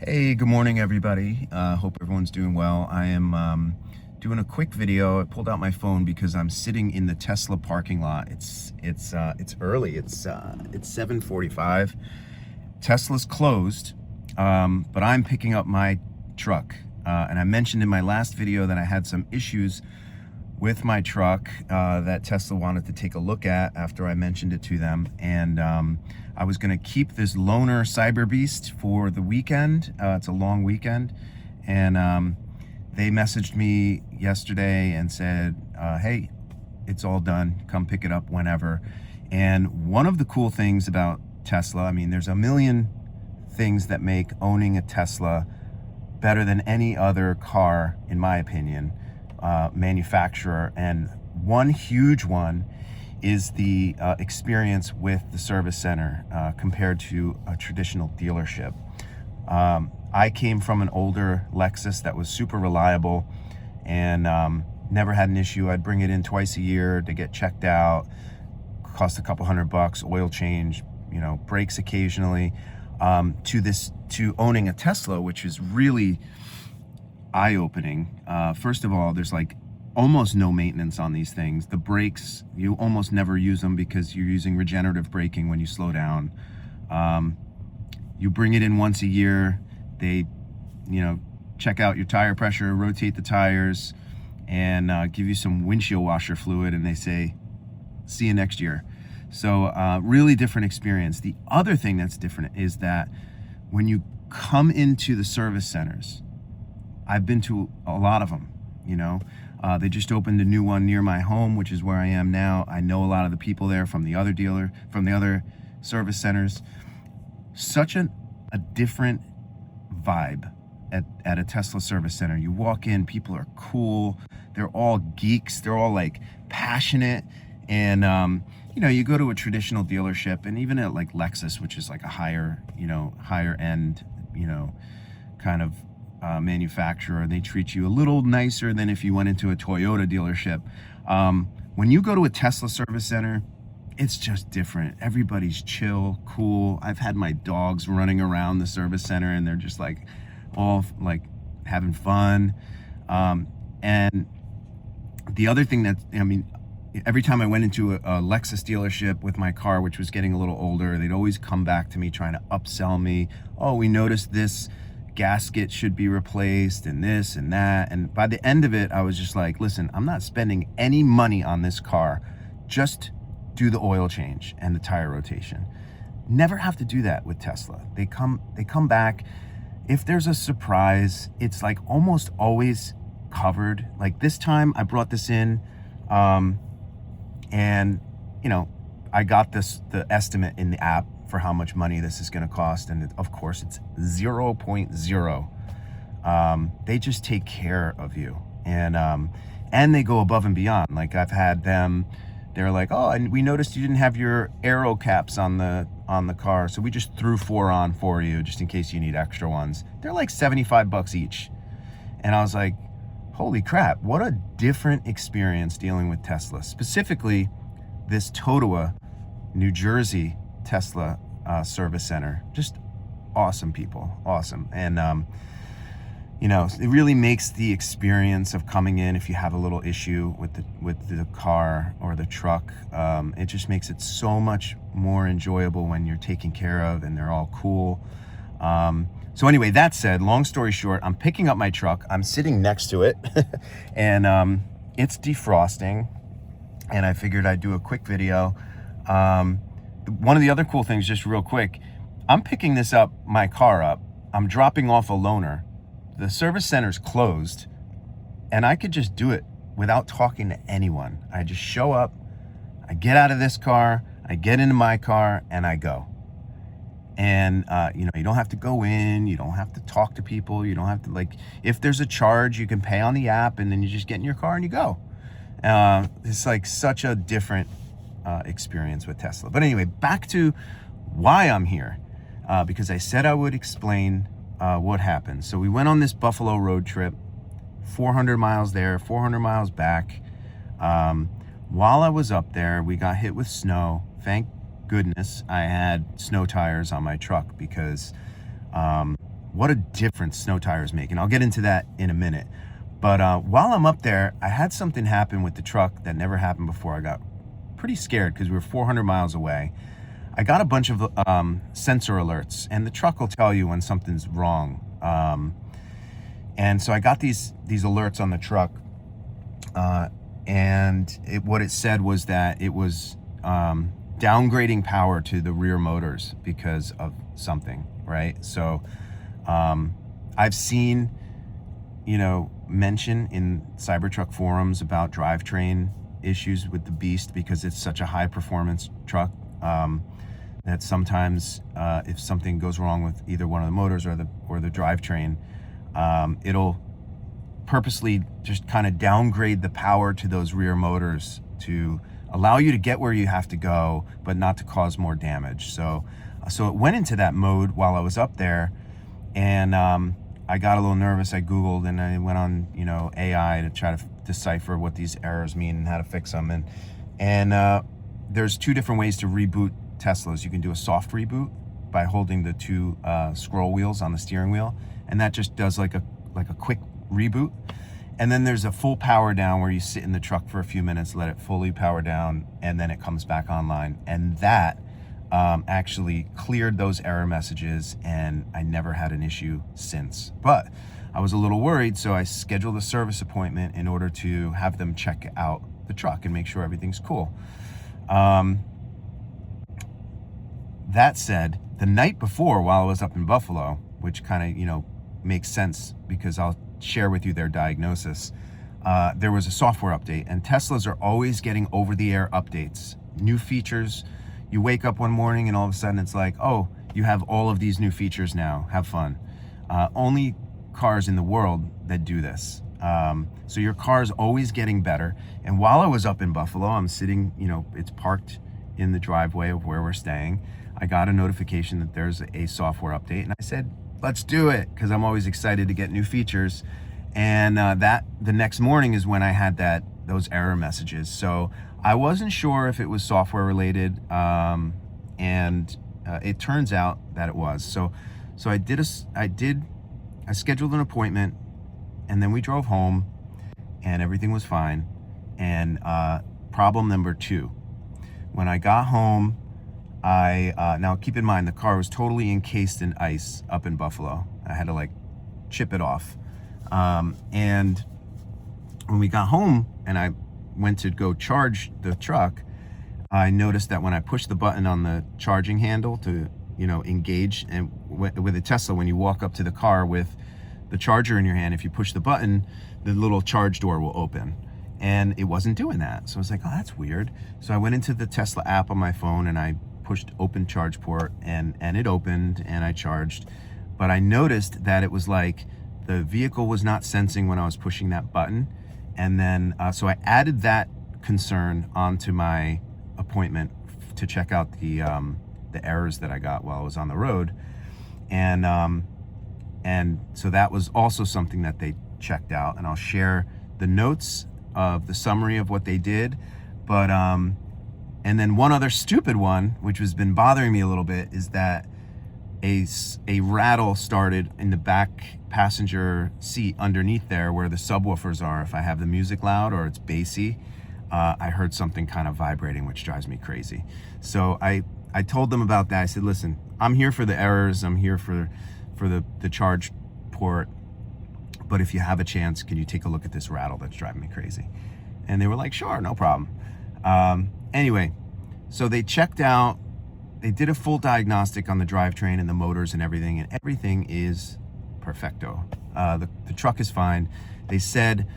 Hey, good morning, everybody. Hope everyone's doing well. I am doing a quick video. I pulled out my phone because I'm sitting in the Tesla parking lot. It's early. It's 7:45. Tesla's closed, but I'm picking up my truck. And I mentioned in my last video that I had some issues with my truck that Tesla wanted to take a look at after I mentioned it to them. And I was gonna keep this loaner Cyberbeast for the weekend. It's a long weekend. And they messaged me yesterday and said, hey, it's all done. Come pick it up whenever. And one of the cool things about Tesla, I mean, there's a million things that make owning a Tesla better than any other car, in my opinion, manufacturer. And one huge one is the experience with the service center compared to a traditional dealership. I came from an older Lexus that was super reliable and never had an issue. I'd bring it in twice a year to get checked out, cost a couple $100, oil change, brakes occasionally, to owning a Tesla, which is really eye-opening. First of all, there's like almost no maintenance on these things. The brakes, you almost never use them because you're using regenerative braking when you slow down. You bring it in once a year. They, check out your tire pressure, rotate the tires, and give you some windshield washer fluid, and they say, see you next year. So really different experience. The other thing that's different is that when you come into the service centers, I've been to a lot of them, they just opened a new one near my home, which is where I am now. I know a lot of the people there from the other service centers. Such a different vibe at a Tesla service center. You walk in, people are cool. They're all geeks. They're all like passionate. And, you go to a traditional dealership, and even at like Lexus, which is like a higher end, kind of manufacturer, they treat you a little nicer than if you went into a Toyota dealership. When you go to a Tesla service center, it's just different. Everybody's chill, cool. I've had my dogs running around the service center, and they're just like all like having fun. And the other thing that, every time I went into a Lexus dealership with my car, which was getting a little older, they'd always come back to me trying to upsell me. Oh, we noticed this gasket should be replaced and this and that. And by the end of it, I was just like, listen, I'm not spending any money on this car. Just do the oil change and the tire rotation. Never have to do that with Tesla. They come back. If there's a surprise, it's like almost always covered. Like this time I brought this in, and I got the estimate in the app for how much money this is going to cost, and of course it's 0.0. They just take care of you, and they go above and beyond. Like I've had them, they're like, oh, and we noticed you didn't have your aero caps on the car, so we just threw 4 on for you just in case you need extra ones. They're like $75 each. And I was like, holy crap, what a different experience dealing with Tesla, specifically this Totowa, New Jersey Tesla service center. Just awesome people, awesome. And it really makes the experience of coming in, if you have a little issue with the car or the truck, it just makes it so much more enjoyable when you're taken care of and they're all cool. So anyway, that said, long story short, I'm picking up my truck. I'm sitting next to it and it's defrosting, and I figured I'd do a quick video. One of the other cool things, just real quick, I'm picking my car up. I'm dropping off a loaner. The service center's closed, and I could just do it without talking to anyone. I just show up, I get out of this car, I get into my car, and I go. And, you don't have to go in, you don't have to talk to people, you don't have to, if there's a charge, you can pay on the app, and then you just get in your car and you go. It's like such a different experience with Tesla. But anyway, back to why I'm here, because I said I would explain what happened. So we went on this Buffalo road trip, 400 miles there, 400 miles back. While I was up there, we got hit with snow. Thank goodness I had snow tires on my truck, because what a difference snow tires make. And I'll get into that in a minute. But while I'm up there, I had something happen with the truck that never happened before. I got pretty scared because we were 400 miles away. I got a bunch of sensor alerts, and the truck will tell you when something's wrong. And so I got these alerts on the truck, and what it said was that it was downgrading power to the rear motors because of something, right? So I've seen, mention in Cybertruck forums about drivetrain issues with the Beast because it's such a high performance truck that sometimes if something goes wrong with either one of the motors or the drivetrain, it'll purposely just kind of downgrade the power to those rear motors to allow you to get where you have to go, but not to cause more damage. So it went into that mode while I was up there, and I got a little nervous. I Googled and I went on, AI to try to decipher what these errors mean and how to fix them. And there's two different ways to reboot Teslas. You can do a soft reboot by holding the two scroll wheels on the steering wheel, and that just does like a quick reboot. And then there's a full power down where you sit in the truck for a few minutes, let it fully power down, and then it comes back online. And that actually cleared those error messages, and I never had an issue since. But I was a little worried, so I scheduled a service appointment in order to have them check out the truck and make sure everything's cool. That said, the night before, while I was up in Buffalo, which kind of, makes sense because I'll share with you their diagnosis, there was a software update, and Teslas are always getting over-the-air updates, new features. You wake up one morning and all of a sudden it's like, oh, you have all of these new features now, have fun. Only cars in the world that do this. So your car is always getting better. And while I was up in Buffalo, I'm sitting, it's parked in the driveway of where we're staying. I got a notification that there's a software update, and I said, let's do it, because I'm always excited to get new features. And the next morning is when I had those error messages. So I wasn't sure if it was software related, and it turns out that it was. So I scheduled an appointment, and then we drove home, and everything was fine. And problem number 2, when I got home, now keep in mind the car was totally encased in ice up in Buffalo. I had to chip it off. And when we got home and I went to go charge the truck, I noticed that when I pushed the button on the charging handle to, engage, and with a Tesla, when you walk up to the car with the charger in your hand, if you push the button, the little charge door will open. And it wasn't doing that. So I was like, oh, that's weird. So I went into the Tesla app on my phone and I pushed open charge port, and it opened and I charged. But I noticed that it was like the vehicle was not sensing when I was pushing that button. And then, so I added that concern onto my appointment to check out the errors that I got while I was on the road. And so that was also something that they checked out, and I'll share the notes of the summary of what they did. But and then one other stupid one, which has been bothering me a little bit, is that a rattle started in the back passenger seat underneath there where the subwoofers are. If I have the music loud or it's bassy, I heard something kind of vibrating, which drives me crazy. So I told them about that. I said, listen, I'm here for the errors. I'm here for the charge port. But if you have a chance, can you take a look at this rattle that's driving me crazy? And they were like, sure, no problem. Anyway, so they checked out, they did a full diagnostic on the drivetrain and the motors and everything is perfecto. The truck is fine. They said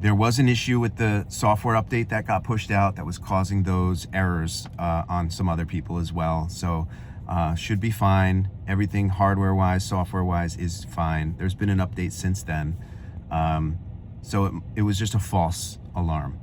there was an issue with the software update that got pushed out that was causing those errors on some other people as well. So should be fine. Everything hardware-wise, software-wise is fine. There's been an update since then. So it was just a false alarm,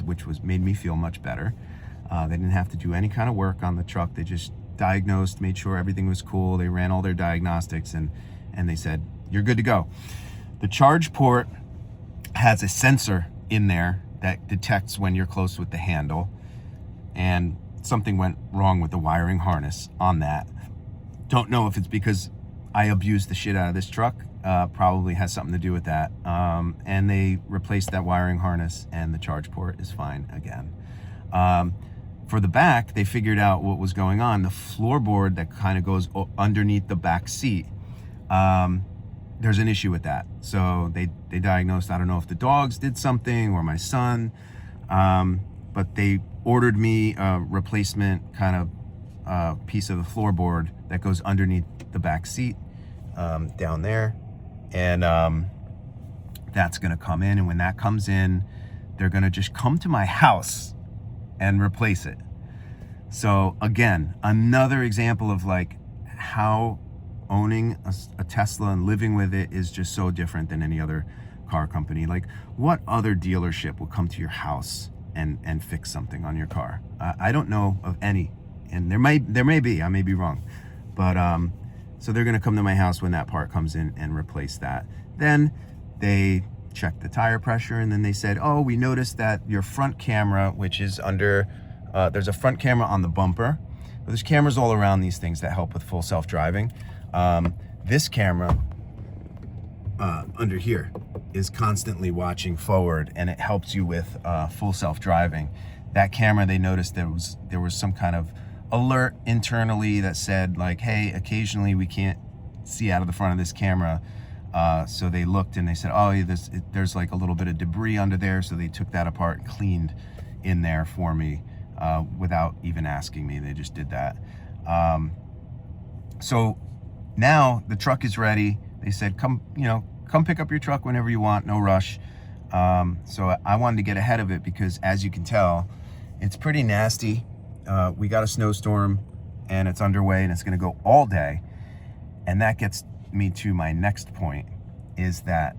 which made me feel much better. They didn't have to do any kind of work on the truck. They just diagnosed, made sure everything was cool. They ran all their diagnostics, and they said, you're good to go. The charge port has a sensor in there that detects when you're close with the handle, and something went wrong with the wiring harness on that. Don't know if it's because I abused the shit out of this truck. Probably has something to do with that. And they replaced that wiring harness, and the charge port is fine again. For the back, they figured out what was going on. The floorboard that kind of goes underneath the back seat, there's an issue with that. So they diagnosed, I don't know if the dogs did something or my son, but they ordered me a replacement kind of piece of the floorboard that goes underneath the back seat down there. And that's gonna come in. And when that comes in, they're gonna just come to my house and replace it. So again, another example of like how owning a Tesla and living with it is just so different than any other car company. Like, what other dealership will come to your house and fix something on your car? I don't know of any, and there may be, I may be wrong, but so they're gonna come to my house when that part comes in and replace that. Then they checked the tire pressure, and then they said, oh, we noticed that your front camera, which is under, there's a front camera on the bumper, but there's cameras all around these things that help with full self-driving. This camera under here is constantly watching forward, and it helps you with full self-driving. That camera, they noticed there was some kind of alert internally that said like, hey, occasionally we can't see out of the front of this camera. So they looked and they said, oh, there's like a little bit of debris under there. So they took that apart and cleaned in there for me without even asking me. They just did that. So now the truck is ready. They said, come pick up your truck whenever you want, no rush. So I wanted to get ahead of it because, as you can tell, it's pretty nasty. We got a snowstorm and it's underway, and it's gonna go all day. And that gets me to my next point, is that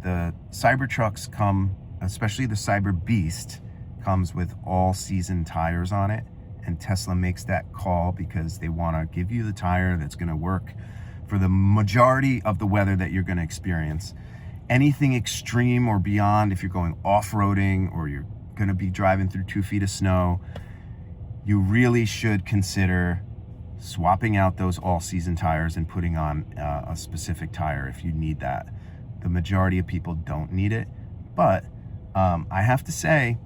the Cybertrucks come, especially the Cyberbeast, comes with all season tires on it. And Tesla makes that call because they want to give you the tire that's going to work for the majority of the weather that you're going to experience. Anything extreme or beyond, if you're going off-roading or you're going to be driving through 2 feet of snow, you really should consider swapping out those all-season tires and putting on a specific tire if you need that. The majority of people don't need it, but I have to say,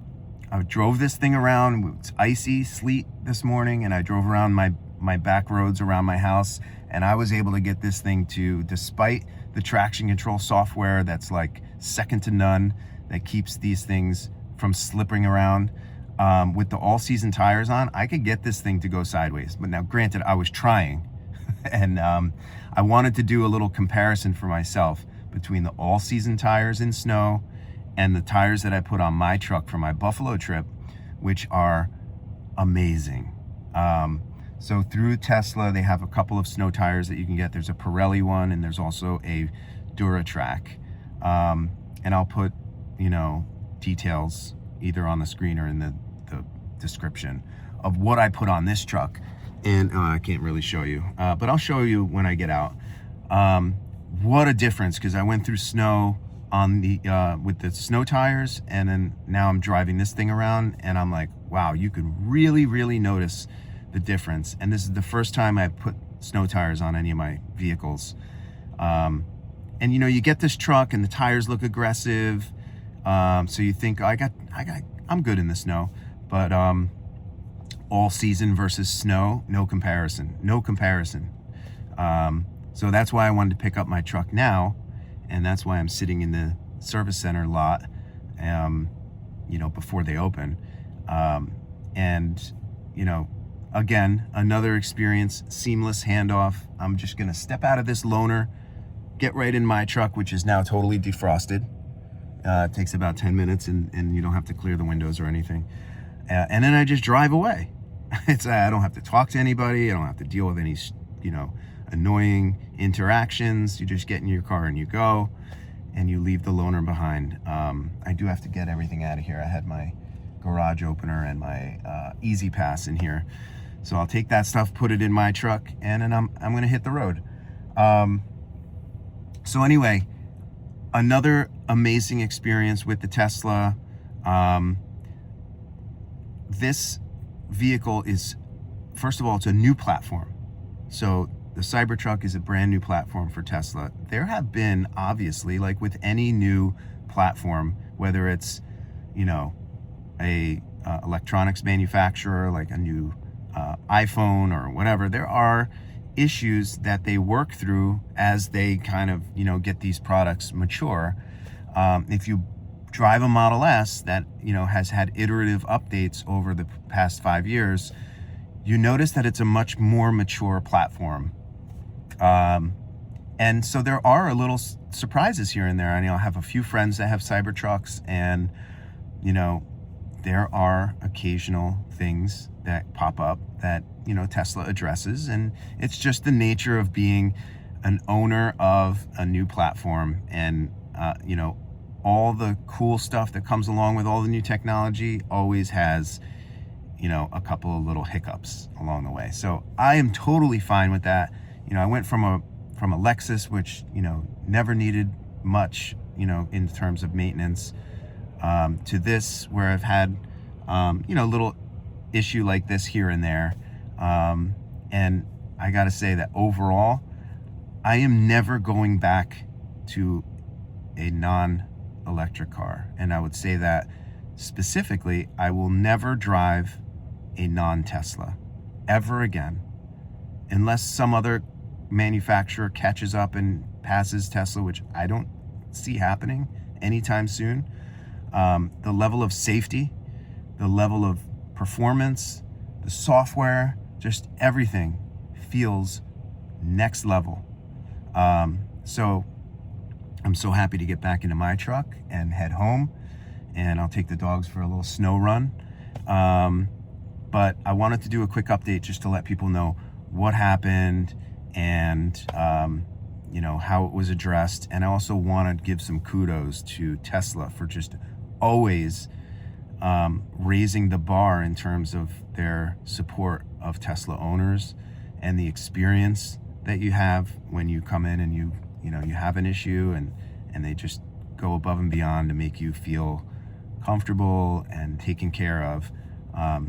I drove this thing around. It's icy, sleet this morning, and I drove around my back roads around my house, and I was able to get this thing to, despite the traction control software that's like second to none, that keeps these things from slipping around, with the all-season tires on, I could get this thing to go sideways. But now, granted, I was trying, and I wanted to do a little comparison for myself between the all-season tires in snow and the tires that I put on my truck for my Buffalo trip, which are amazing. So through Tesla, they have a couple of snow tires that you can get. There's a Pirelli one, and there's also a Duratrac. And I'll put, details either on the screen or in the description of what I put on this truck. And I can't really show you, but I'll show you when I get out. What a difference, because I went through snow on the with the snow tires, and then now I'm driving this thing around, and I'm like, wow, you could really notice the difference. And this is the first time I've put snow tires on any of my vehicles. And you get this truck and the tires look aggressive, so you think, I'm good in the snow. But all season versus snow, no comparison. So that's why I wanted to pick up my truck now. And that's why I'm sitting in the service center lot, before they open. Again, another experience, seamless handoff. I'm just gonna step out of this loaner, get right in my truck, which is now totally defrosted. It takes about 10 minutes and you don't have to clear the windows or anything. And then I just drive away. I don't have to talk to anybody. I don't have to deal with any, annoying interactions. You just get in your car and you go, and you leave the loaner behind. I do have to get everything out of here. I had my garage opener and my Easy Pass in here, so I'll take that stuff, put it in my truck, and then I'm gonna hit the road. So anyway, another amazing experience with the Tesla. This vehicle is, first of all, it's a new platform. So the Cybertruck is a brand new platform for Tesla. There have been, obviously, like with any new platform, whether it's, you know, a electronics manufacturer, like a new iPhone or whatever, there are issues that they work through as they kind of, you know, get these products mature. If you drive a Model S that, you know, has had iterative updates over the past 5 years, you notice that it's a much more mature platform. And so there are a little surprises here and there. I know I have a few friends that have Cybertrucks, and, you know, there are occasional things that pop up that, you know, Tesla addresses, and it's just the nature of being an owner of a new platform. And, you know, all the cool stuff that comes along with all the new technology always has, you know, a couple of little hiccups along the way. So I am totally fine with that. You know, I went from a Lexus, which, you know, never needed much, you know, in terms of maintenance, to this, where I've had, you know, a little issue like this here and there. And I got to say that overall, I am never going back to a non-electric car. And I would say that specifically, I will never drive a non-Tesla ever again, unless some other manufacturer catches up and passes Tesla, which I don't see happening anytime soon. The level of safety, the level of performance, the software, just everything feels next level. So I'm so happy to get back into my truck and head home, and I'll take the dogs for a little snow run. But I wanted to do a quick update just to let people know what happened and, you know, how it was addressed. And I also want to give some kudos to Tesla for just always raising the bar in terms of their support of Tesla owners and the experience that you have when you come in and you know, you have an issue, and they just go above and beyond to make you feel comfortable and taken care of.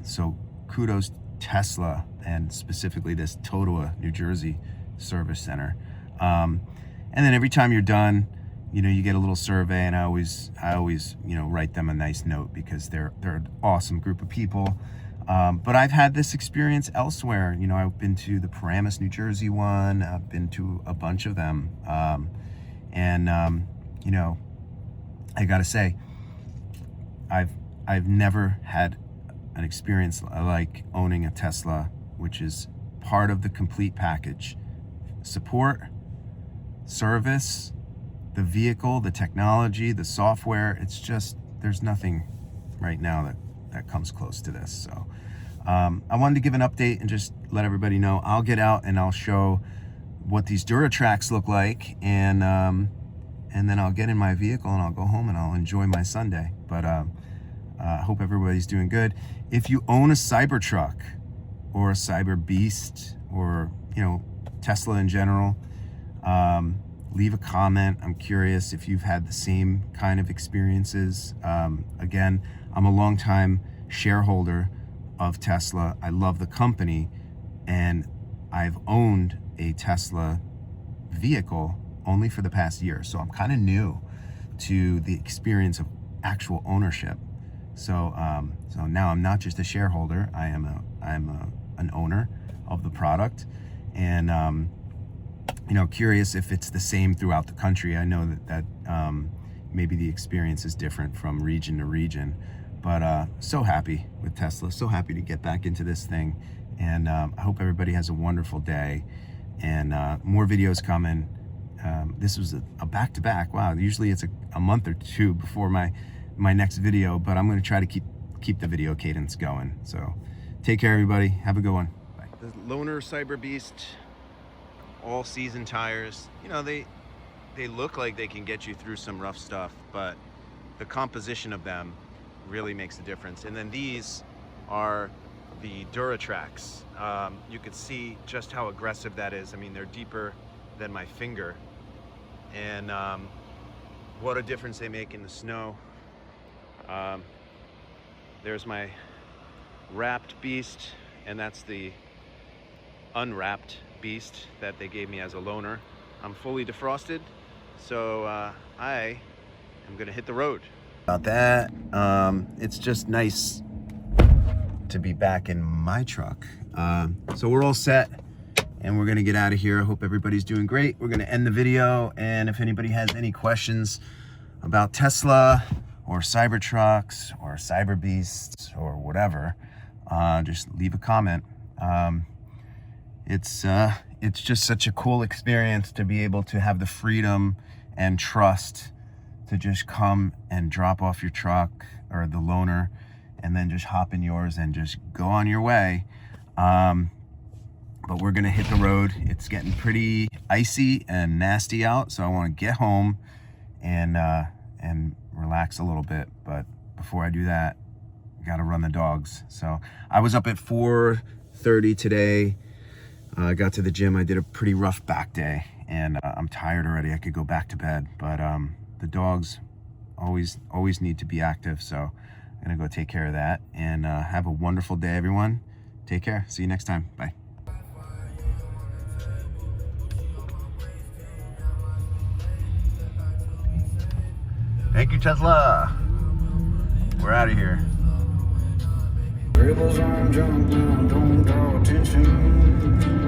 So kudos Tesla, and specifically this Totowa, New Jersey service center. And then every time you're done, you know, you get a little survey, and I always, you know, write them a nice note, because they're an awesome group of people. But I've had this experience elsewhere. You know, I've been to the Paramus, New Jersey one. I've been to a bunch of them. You know, I gotta say, I've never had an experience like owning a Tesla, which is part of the complete package. Support, service, the vehicle, the technology, the software. It's just, there's nothing right now that comes close to this. So I wanted to give an update and just let everybody know. I'll get out and I'll show what these Duratracs look like, and then I'll get in my vehicle and I'll go home and I'll enjoy my Sunday. But I hope everybody's doing good. If you own a Cybertruck or a Cyberbeast, or, you know, Tesla in general, leave a comment. I'm curious if you've had the same kind of experiences. Again, I'm a longtime shareholder of Tesla. I love the company, and I've owned a Tesla vehicle only for the past year. So I'm kind of new to the experience of actual ownership. So now I'm not just a shareholder. I'm an owner of the product, and you know, curious if it's the same throughout the country. I know that maybe the experience is different from region to region, but so happy with Tesla. So happy to get back into this thing, and I hope everybody has a wonderful day. And more videos coming. This was a back-to-back. Wow, usually it's a month or two before my next video, but I'm going to try to keep the video cadence going. So take care, everybody. Have a good one. Bye. The Loaner Cyberbeast all-season tires, you know, they look like they can get you through some rough stuff, but the composition of them really makes a difference. And then these are the Duratracs. You could see just how aggressive that is. I mean, they're deeper than my finger, and what a difference they make in the snow. There's my wrapped beast, and that's the unwrapped Beast that they gave me as a loaner. I'm fully defrosted, so I am gonna hit the road. About that, it's just nice to be back in my truck. So we're all set and we're gonna get out of here. I hope everybody's doing great. We're gonna end the video, and if anybody has any questions about Tesla or Cybertrucks or Cyberbeasts or whatever, just leave a comment. It's just such a cool experience to be able to have the freedom and trust to just come and drop off your truck or the loaner and then just hop in yours and just go on your way. But we're gonna hit the road. It's getting pretty icy and nasty out, so I wanna get home and relax a little bit. But before I do that, I gotta run the dogs. So I was up at 4:30 today. I got to the gym. I did a pretty rough back day, and I'm tired already. I could go back to bed, but the dogs always need to be active, so I'm gonna go take care of that. And have a wonderful day, everyone. Take care. See you next time. Bye. Thank you, Tesla. We're out of here. Rebels on jump, don't draw attention.